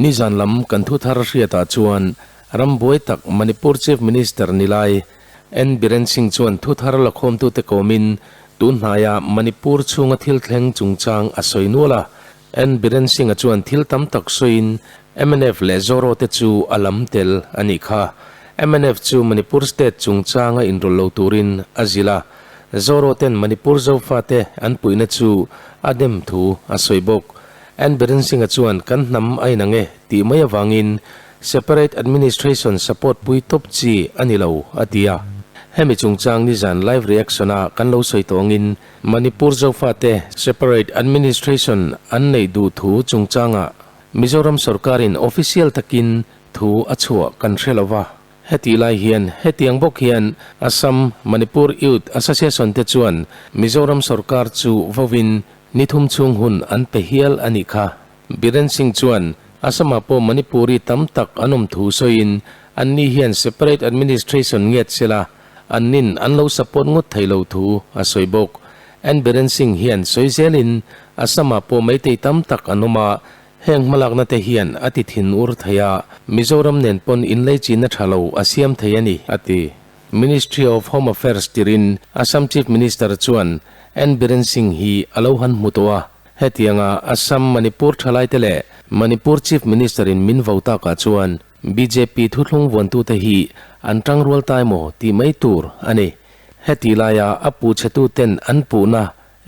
nizan lam kan thu thar riata chuan ramboi tak Manipur Chief Minister nilai en Biren Singh chuan thu thar la khom tu te komin tun hnaya Manipur chunga thil thleng chungchang a soinula en Biren Singh chuan thil tam tak soin MNF le Zofate chu alam tel ani kha MNF chu Manipur State chungchanga inrol lo turin azila Zofate Manipur Zofate an puina chu adem thu asoibok en Biren Singh chuan kan nam aina nge ti mai awangin separate administration support pui top chi anilo atia hemi chungchang ni zan live reaction a kan lo soitongin Manipur Zofate separate administration an nei du thu chungchanga Mizoram Sarkarin official takin thu achua kan relawa heti lai hian hetiang bok hian Assam Manipur Youth Association te chuan Mizoram Sarkar chu vawin nithum chung hun an pehial ani kha Biren Singh chuan Asama po Manipuri tam tak anom thu soin anni hian separate administration nget sila annin anlo support ngot thailo thu asoibok en Biren Singh hian soizelin Asama po maitei tam tak anoma heng malak na te hian ati thin ur thaya Mizoram nen pon inlei china thalo asiam thayani ati Ministry of Home Affairs tirin Assam Chief Minister chuan en Biren Singh hi alohan mutowa hetianga Assam Manipur thalai tele Manipur Chief Minister in min vauta ka chuan BJP thuthlung wantu te hi antang rol tai mo ti mai tur ani heti laya apu chatu ten anpu na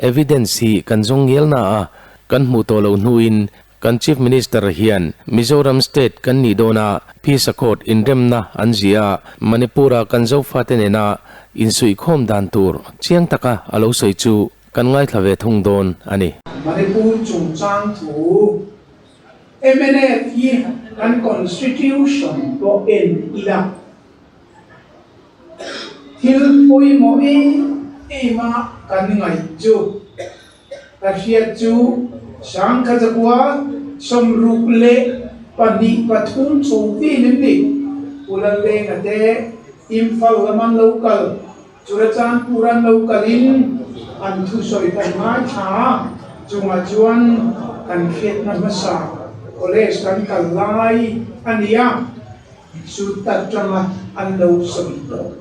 evidence hi kanjong yelna a kan mu to lo nuin kan Chief Minister hian Mizoram State kan ni dona peace accord in remna anjia Manipura kan Zofate nena insui khom dan tur chiang taka alo soi chu kan ngai thlave thung don ani Manipur chungchang thu MNF hi an constitution to en ila thil poi mo e ma kan ngai chu Russia chu sang kha jakwa som ruk le pani pathum chungti nimni ulan le ngate Imphal laman local Churachan puran localin an thu soi tai mai tha chunga chuan kan khet na masa college kan kalai ania sutat trama an lo sabito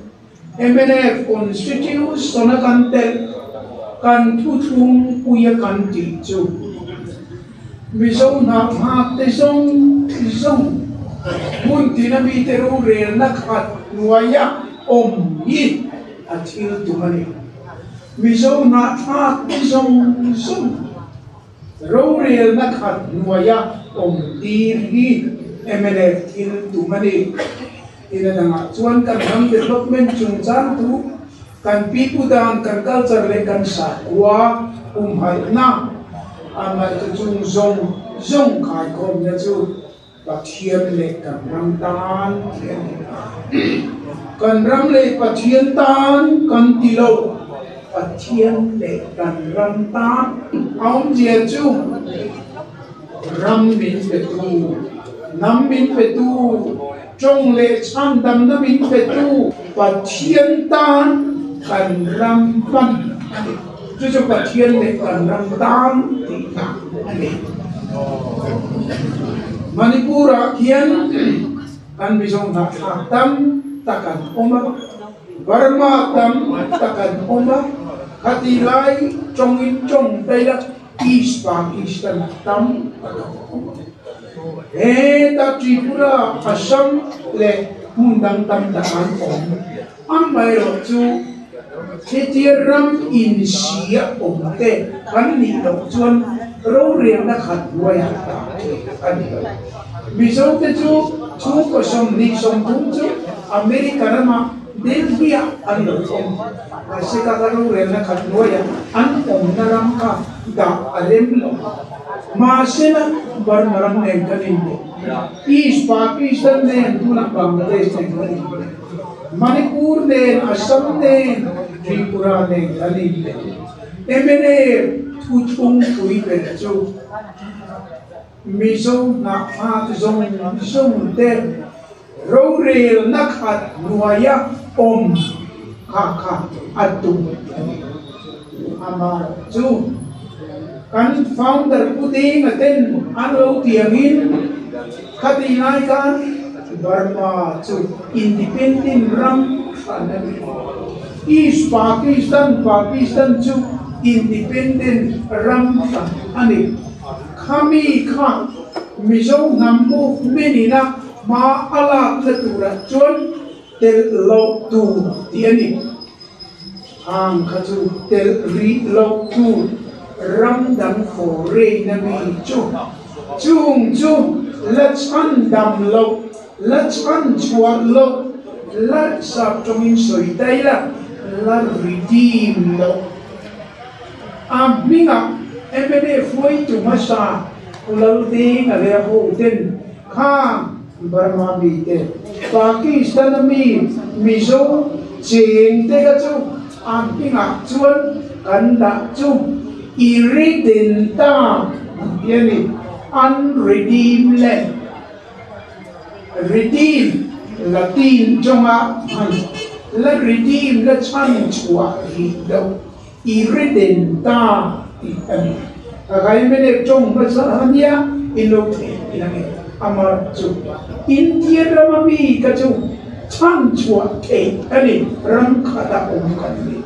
MNF constitution kan tel kan thu thung puya kan ti chu Mizo na ha te song mun tinami teru rel na khat nuaya om hi athil tumani Mizo na ha te song ro rel na khat nuaya om tir hi MNF thil tumani ina nga chuan kan ham development chungchan tu kan pipu dan kan culture le kan sa wa hai na ama chung zong khai khom na chu pathian le kan ram tan kan ram le pathian tan kan tilo pathian le kan ram tan aum je chu ram min petu nam min petu trong le cham dam na min petu pathian tan kan ram pan cho pathian le kan ram tan Manipura kian kan bisong na tam takan oma Burma tam takan oma katilai chongin chong taila East Pakistan tam ta Tripura Assam le mundang tam takan om ambai ro chu Chetiram in Sia omte kan ni lo chuan ro riang na khat ruaya ta ani mizo te chu ko som ni som tum chu America rama Delhia an lo om ase ka ro riang na khat ruaya an om na ram ka da alem lo ma se na bar maram ne kanin East Pakistan ne tuna Bangladesh ne Manipur ne Assam ne Tripura ne Delhi ne MNA thung pui pe chu mizo na ha zong te ro rel na khat nuaya om kha atu ama chu kan founder puting aten anlo tiangin คดีรายการบาร์มาจุดอินดิเพนเดนต์รัมอันนั้นอีสปากีสถานจุดอินดิเพนเดนต์รัมอันนี้ขามีข้ามิโซนัมบุเมนินะมาอาลาเลตุระจวนเตลโลตูที่อันนี้ทางขจุเตลรีโลตูรัมดันโฟเรนมีจุงลัดชันดำโลลัดชันชัวโลลัดสับจงอินสวยได้ละลัดรีดีมโลมิงะเอ็มเดฟวยจุมาชาเราดีอะไรโหเต็นข้างบาร์มาบีเตปากีสถานมีมิโซเชียงเตกจูมิงะชวนกันดาจูอิริเดนตายันนี่ unredeemed land redeem Latin jonga la redeem la chan chua hi do irredenta ani agai mene jong ba sa hania ilothe ilani amar chu india ramami ka chu chan chua ke ani ram khada om kan ni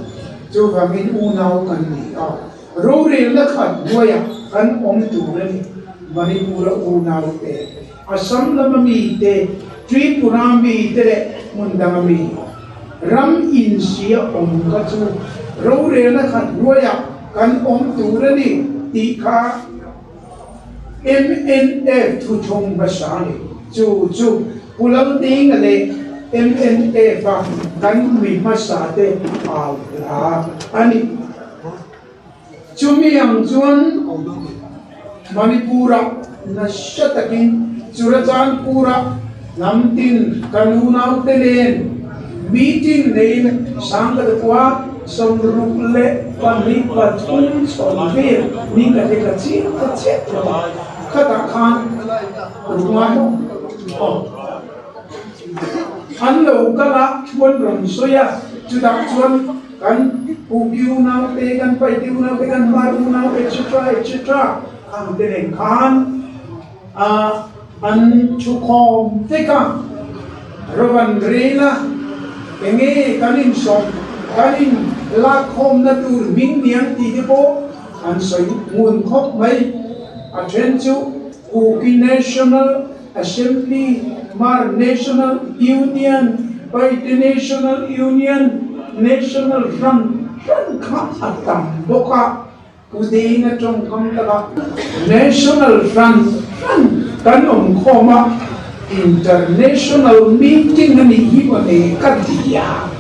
chu gamin unau kan ni ro re la khat goya kan om tu ni Manipur unau te Assam lamami te Tripura mi te mundangami ram in sia om ka chu ro re la khat goya kan om tu ni ti kha MNF thu chong ba sa ni chu pulang ding ale MNF ba kan mi ma sa te aw la ani chumi ang chuan Manipura na shatakin Surajaan pura namtin kanunau telen meeting name sangkat kuwa samrukle panipatung solver ni kacil katakan rumah anlo kala chuan ron soya judak chuan kan pubiu nau te kan paitiu nau te kan maru nau etc ang telen kan an chukom teka roban rena enge kanin som kanin lakhom na tur ming niang ti po an soi mun khop mai athen chu uki National Assembly mar National Union by the National Union National Front kha atam boka udina trong kham taka National Front kan khoma international meeting ni himane katia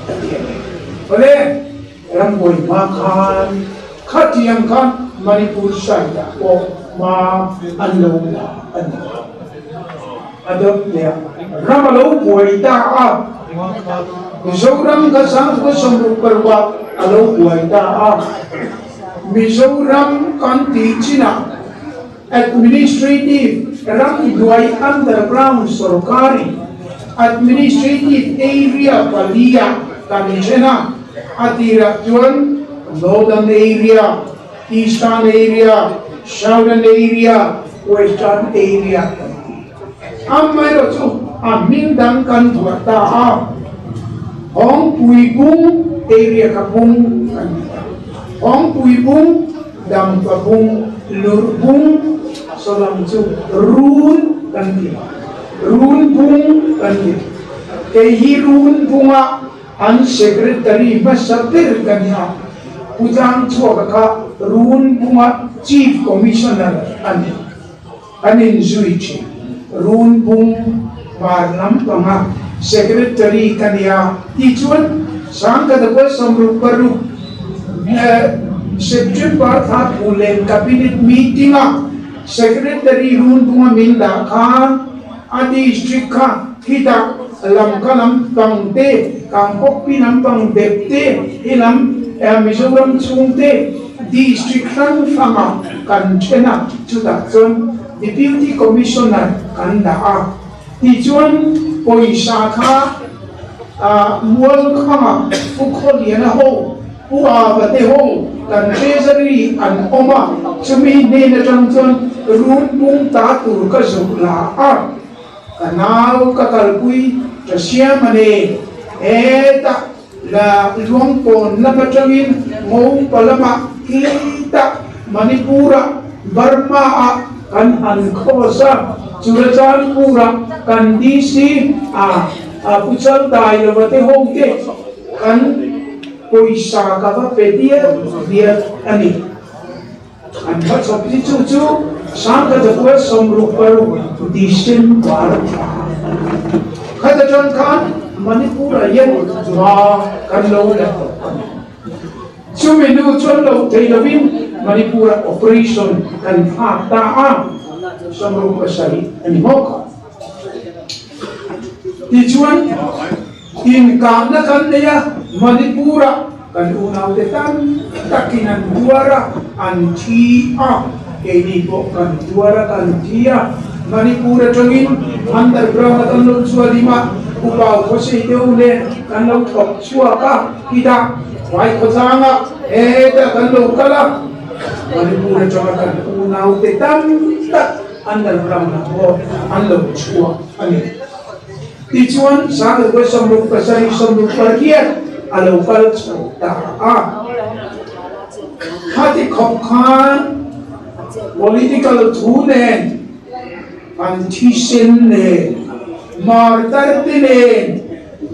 ole ramboi ma khan khatiam khan Manipur saida o ma anlola ani adop le ramalo poita a Mizoram ka sang ko samru parwa alo poita a Mizoram kan ti china administrative ram duai underground sorkari administrative area palia kanchena atira juan northern area eastern area southern area western area amai ro chu amin dang kan thota a hong pui bung area kapung hong pui bung dam kapung lur bung solam chu run kanti run bung kanti ke hi run bunga an secretary masapir kanya pujang chuak ka run bunga chief commissioner ani anin zuichi run bung parlam panga secretary kanya tichuan sangka da samru paru September that ulen cabinet meeting secretary run bunga minda khan adi district kha kita lam kalam pangte kangkok pinam pang depte ilam Mizoram chungte district khan fanga kanchena chuta chon deputy commissioner kanda a tichuan poisa kha mual kha ukholiana ho uwa bate ho kan treasury an oma chumi ne na tang chon run pung ta tur ka zukla a kanau ka kalpui to siamane eta la luangpon na patangin ngou palama kita Manipura Burma a kan an khosa churachan pura kan DC a puchal dai lawate hongke kan poisa ka ba pedia dia ani an ba chopji chu chu sang ka jakwa somru paru disin war khata jon khan Manipura yen ma kan lo la chuminu chon lo thei lovin Manipura operation kan ha ta a somru pasari ani mok tichuan in kam na kan ya Manipura kan unaw de tan takinan duara anti a ini po kan duara kan dia Manipura tangin underground kan lo sualima upaw ko si deule kan lo tok suaka kita wai ko sanga eta kan lo kala Manipura kan unaw de tan tak underground na po an lo suwa ani tichuan sa ko somru pasari somru parkia alo kal ta a hati khop khan political thune antisin ne martar ne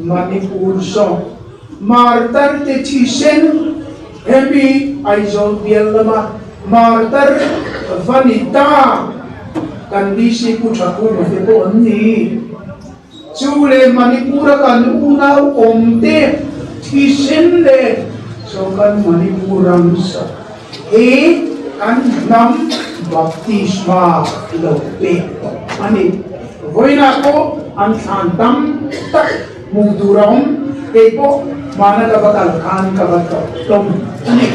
Manipur so martar te tisen hebi aizol bielama martar vanita kandisi puthaku de po ni chule Manipura kan unaw omte tisen le so kan Manipuram sa kan nam baptisma lope ani voina ko an santam tak muduram po mana ka bakal kan ka batom ani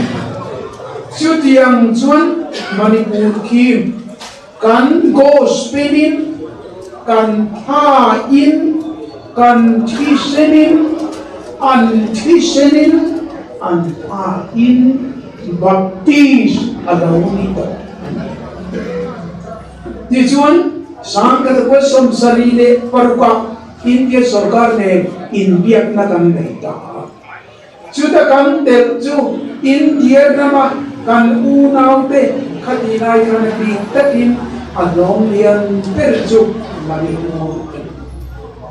sutiang chuan Manipur ki kan go spinning kan ha in kan tisenin antisenin an ha in baptis alaunita tichuan sangkat ko som sarile paruka India sarkar ne India na kan naita chuta kan tel chu India nama kan unaute khatina kan bi takin along lian perju Manipur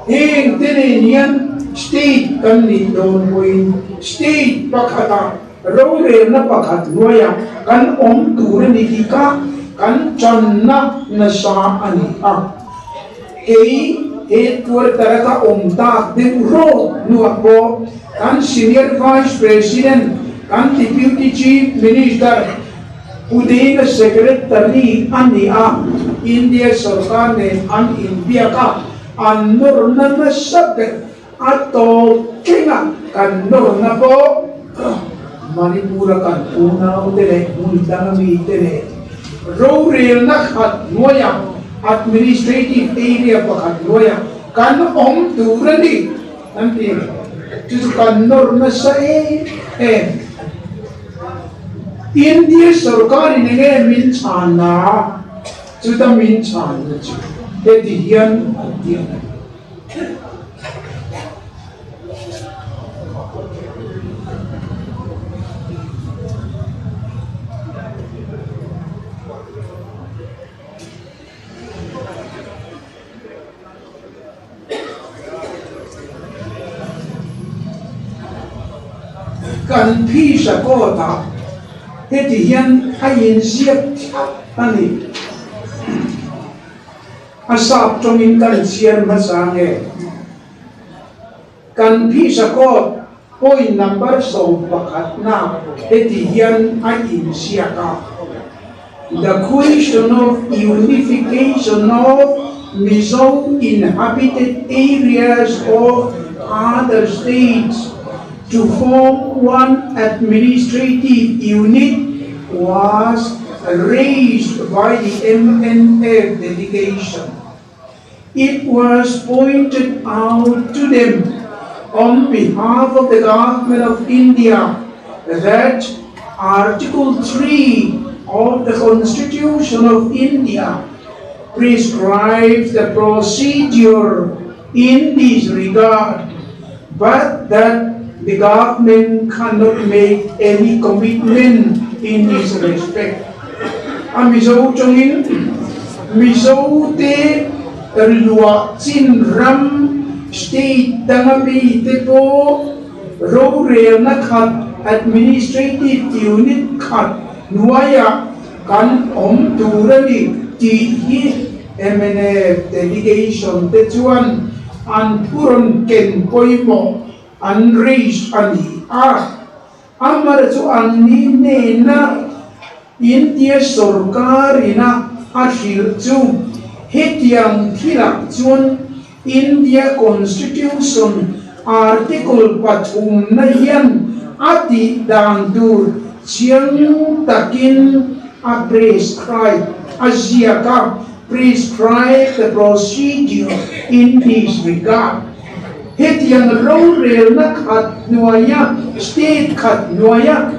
in tininian state kan ni don point state pakhata rore na pakhat noya kan tur ni ka kan channa na sa ani a tur taraka ta de ro nuapo kan senior vice president kan deputy chief minister Udin secretary ani a India sarkar ne an India ka an nur na sabet ato kinga kan nur na po Manipura kan unaw tere multang mi tere rural na khat noya administrative area pa khat noya kan turani nanti tu kan nur na sa India sarkar ne min chana chuta min chana chu de diyan kan phi sa ko ta heti hian hain siap ani asap tongin kan sian masange kan phi sa ko point number so pakat na heti hian hain siaka the question of unification of Mizo inhabited areas of other states to form one administrative unit was raised by the MNF delegation. It was pointed out to them on behalf of the government of India that Article 3 of the Constitution of India prescribes the procedure in this regard, but that the government cannot make any commitment in this respect. Amiso chongin miso te lua chin ram state dangami te po ro re na khat administrative unit khat nuaya kan turani ti hi MNF delegation te chuan an puron ken poimo an raise ani amar chu an ni ne na India Sarkarina ashil chu hetiang thilak chuan India Constitution Article pathum na yan ati dangdur chiang takin a prescribe Asia prescribe the procedure in this regard. Hetiang role na khat nuaya state khat nuaya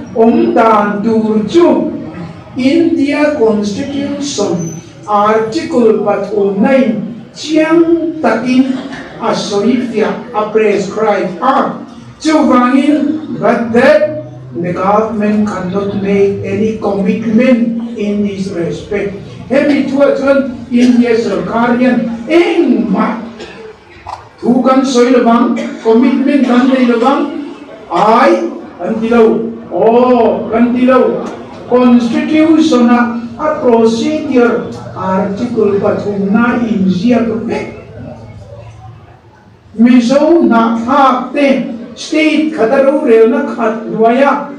dangdur chu India Constitution Article pathum 9 chiang takin a soifia a prescribe but that the government cannot make any commitment in this respect. Hemi tuan India Sarkarian ma tu kan soilabang commitment kan lebang ai kan dilau Constitution a procedure article pathum na insia ke miso na hakte state khadaru rel na khat nuaya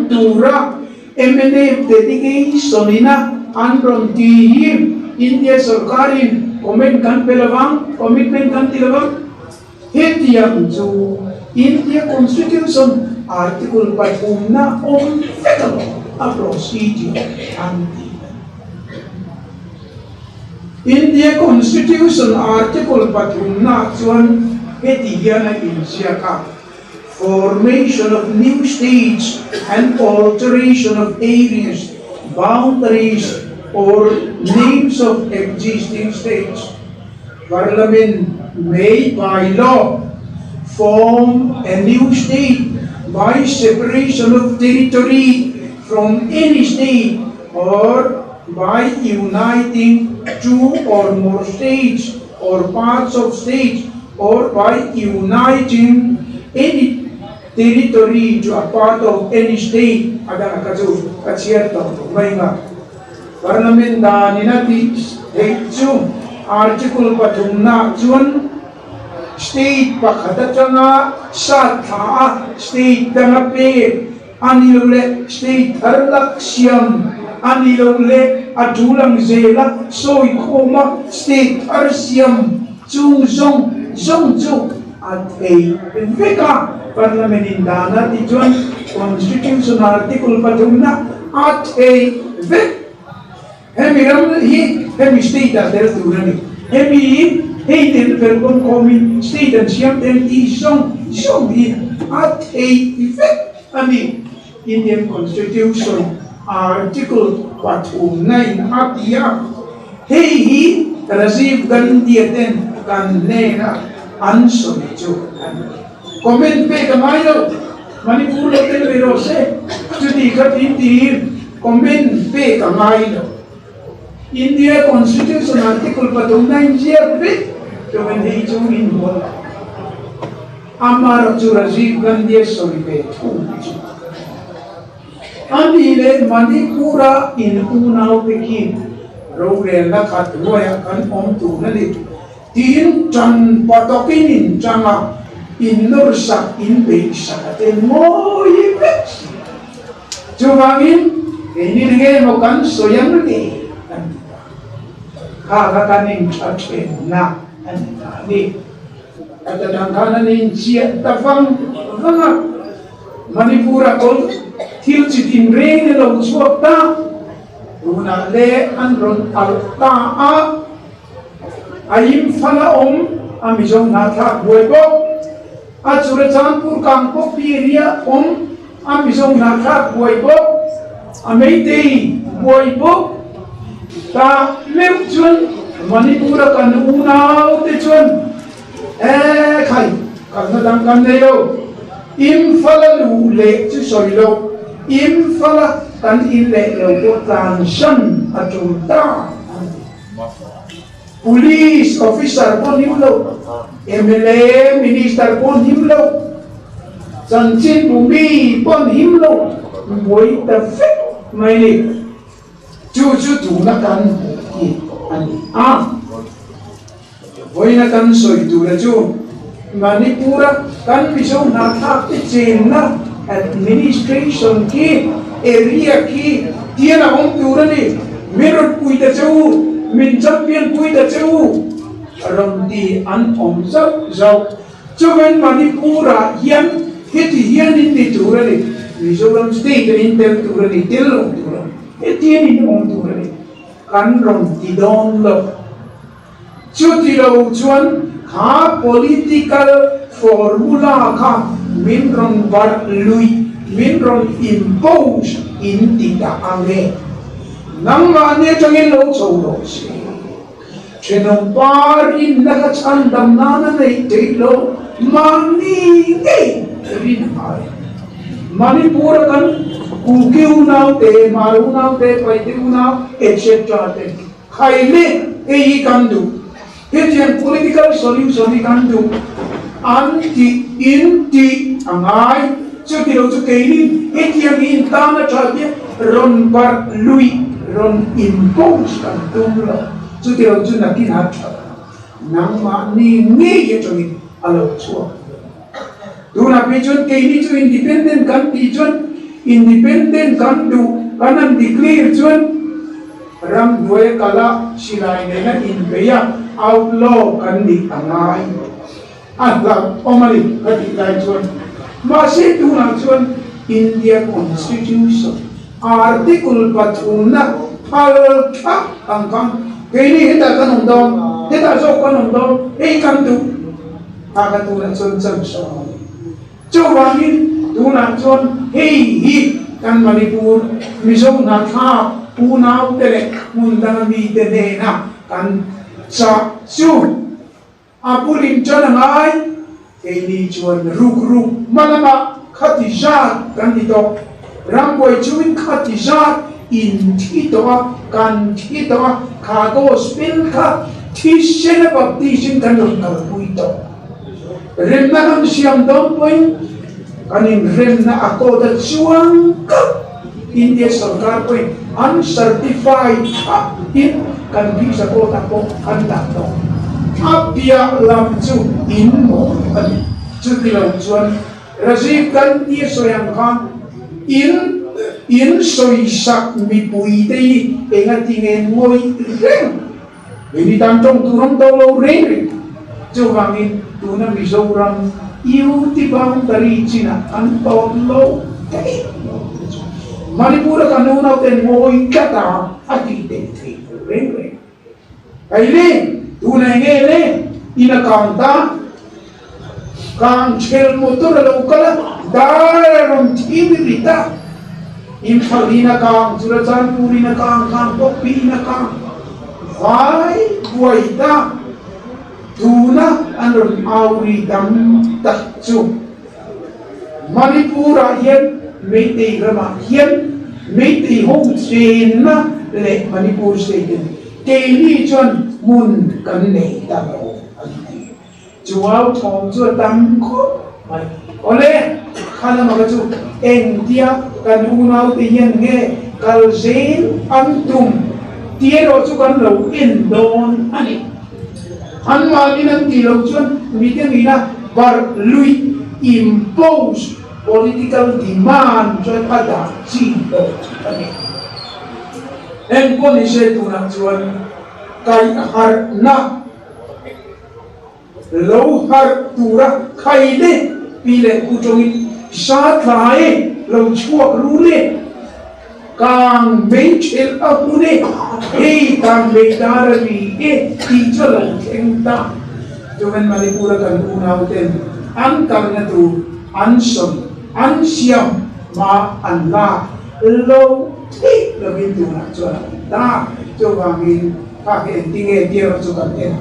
tura MNF delegation ina anron ti India Sarkarin commitment kan tilawang hetiam chu India Constitution article pathum na a procedure India Constitution article pathum na chuan hetiana insiaka formation of new states and alteration of areas, boundaries or names of existing states. Parliament may by law form a new state by separation of territory from any state or by uniting two or more states or parts of states or by uniting any territory to a part of any state. Ada kacu kacierto mainga Parliament da ninati hechu article pathumna chuan state pakhatachanga satha state danape anilole state harlak siam anilole adulang zela soi khoma state arsiam chung zong at a vika Parliament indana di chuan Constitution article pathumna at a vik hemi state as there durani hemi den velkom komi state and siam den ti song at a vik ani Indian Constitution article pathum 9 at ya Rajiv Gandhi den kan nena ansoni chu comment pe kamayo Manipur hotel pero se tudi khatin comment pe kamayo India Constitution article pathum 9 jeer pe to when he chung in bol amar chu Rajiv Gandhi sori pe anile Manipura in unau pekin rogre la khat loya kan tu nali tin chan patokin in changa inur sak in be sakate moi bet jumangin ini nge mo kan soyang ni ka kaning chache na ani kata dangkana ni cia tafang Manipura kol til chitin reng lo suota Runa le andron alta ayim fala amizong natha buego at surachanpur kangkok piria amizong natha buego mấy tì bồi bốc ta lép chuan Manipur kan unau te chuan khai kan na dang kan nei lo im phala lu le chu soi lo im phala kan in le lo ko tan san atum ta police officer pon him lo MLA minister pon him lo chan chin bumi pon him lo boi ta fet mai ni chu tu na kan với nó căn soi tu là chú Manipur căn ví dụ na tháp cái trên na administration ki area ki tiền là ông tu đó đi mình rồi cùi ta chú mình chấp viên cùi ta chú rồi thì ăn ổn rất giàu cho nên Manipur hiền hết thì hiền đi tu đó đi ví dụ làm state intel tu đó đi tiền là ông tu đó hết tiền đi ông tu đó đi căn rồi thì đón lộc chút thì đâu chuan khá political formula khá min rong var lui min rong impose in tita ange nang ma ne changin lo chou lo si chenong par in na chan dam na na nei te lo mani ke rin hai Manipur kan kukiu nau te maru nau te paitiu nau etc te khai le ei kan du Hitian political solution kan du anti inti angai chu ti lo chu ke ni hitian in ta na cha ti ron par lui ron impose kan du lo chu ti lo chu na ki na cha nang ma ni nge ye chu ni alo chu du na pi chun ke ni chu independent kan ti chun independent kan du kanan declare chun ram due kala silai ne na in beya outlaw kan di angai atla omali kati kai chuan ma se tu na chuan India Constitution article pathuna phal tha angkam keini heta kanong dom heta zo kanong dom ei kan tu aga tu na chuan chan so chawangin tu na chuan hi kan Manipur mizo na tha punau tele mundang mi te ne na kan sa su apulin chana ngai ini chuan ruk malama khatija kan dito ramboi chuin khatija in thito kan thito khago spin kha thishena baptism kan kal puito remna kan siam dom point kanin remna akoda chuang India sarkar point uncertified in kan bisa kota ko anda to apia lam chu in mo ani chu tilaw chuan rajiv kan ti soyang khan in soi sak mi pui te enga tingen ngoi reng ini tam tong turong to lo reng chu wangin tuna mizoram iu ti bang tari china an to lo Manipur kan una ten ngoi kata ati te reng Kaili, tunai ngele, ina kanta, kang chel motor lokala, daram tibi rita, impalina kang, suratan purina kang popina kang, vai buaita, tuna anor auri dam takcu, Manipura yen, mete rama yen, mete hong sena le Manipur state. Daily chuan mun kan nei ta lo ani chuao thong chu tam kho mai ole khala ma chu eng tia kan unau te yen nge kal zen antum tie ro chu kan lo in don ani han ma ni nan ti lo chuan mi te mi na bar lui impose political demand chuan ada chi lo ani en poni se tu na chuan kai har na lo har tura khai le pile ku chongi sa thae lo chuak ru le kang be chel apune ei kang be dar ri e ti chalo engta joven Manipur kan unau ten an kar na tu an som an siam ma an la lâu ít là bên tu là cho ta cho vàng in các cái tiếng nghe tiếng cho các em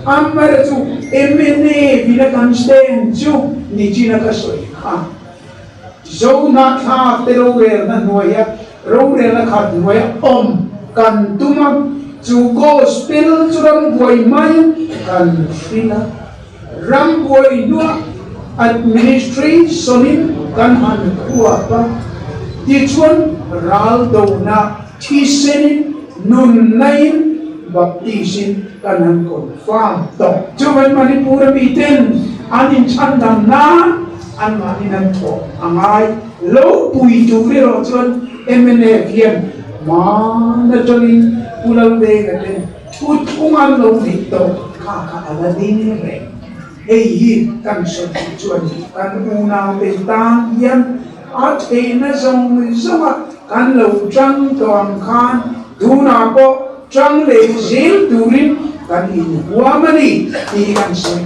amma ra chu emene vina constand chu ni china ka soi zo na tha te ro re na noya ro re na khat noya kan tuma chu gospel chu ram boy mai kan frina ram boy dua administration sonin kan han kuwa pa ti chuan ral do na thi senin nun nain baptisin kanan confirm to chuan Manipur meeting anin chandam na an maninan to angai lo pui tu re ro chuan MNA VM na chuan pulang de gaten ut ungan lo ni to ka ala din re ei kan so chuan kan una pe tang yan at e na zong zoma kan lo chang to ang khan duna po Trăng lệ dễ tù rin Cả nhìn hoa mà đi Thì càng sống